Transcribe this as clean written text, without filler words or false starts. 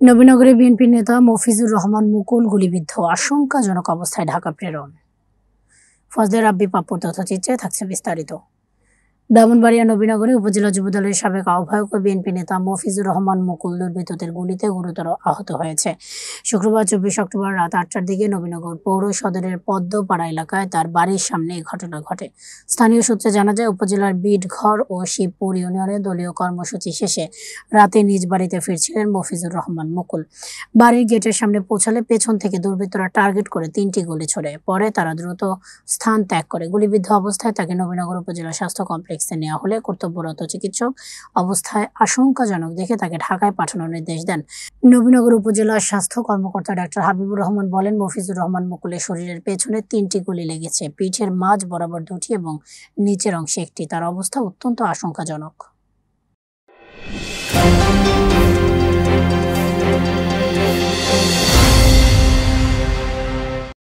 নবীনগরে BNP নেতা মফিজুর রহমান মুকুল গুলিবিদ্ধ, আশঙ্কাজনক অবস্থায় ঢাকা প্রেরণ। ফজলে রাব্বি পাপ্পুর তথ্যচিত্রে থাকছে বিস্তারিত। ব্রাহ্মণবাড়িয়া নবীনগরে উপজেলা যুবদলের সাবেক আহ্বায়ক ও বিএনপি নেতা মফিজুর রহমান মুকুল দুর্বৃত্তদের গুলিতে গুরুতর আহত হয়েছে। শুক্রবার 24 অক্টোবর রাত 8টার দিকে নবীনগর পৌর সদরের পদ্মপাড়া এলাকায় তার বাড়ির সামনে এই ঘটনা ঘটে। স্থানীয় সূত্রে জানা যায়, উপজেলার বিটঘর ও শিবপুর ইউনিয়নে দলীয় কর্মসূচি শেষে রাতে নিজ বাড়িতে ফিরছিলেন মফিজুর রহমান মুকুল। বাড়ির গেটের সামনে পৌঁছালে পেছন থেকে দুর্বৃত্তরা টার্গেট করে 3টি গুলি ছোড়ে। পরে তারা দ্রুত স্থান ত্যাগ করে। গুলিবিদ্ধ অবস্থায় তাকে নবীনগর উপজেলা স্বাস্থ্য কমপ্লেক্সে নেওয়া হলে কর্তব্যরত চিকিৎসক অবস্থায় আশঙ্কাজনক দেখে তাকে ঢাকায় পাঠানোর নির্দেশ দেন। নবীনগর উপজেলা স্বাস্থ্য কর্মকর্তা ডাক্তার হাবিবুর রহমান বলেন, মফিজুর রহমান মুকুলের শরীরের পেছনে 3টি গুলি লেগেছে, পিঠের মাঝ বরাবর 2টি এবং নিচের অংশে 1টি। তার অবস্থা অত্যন্ত আশঙ্কাজনক।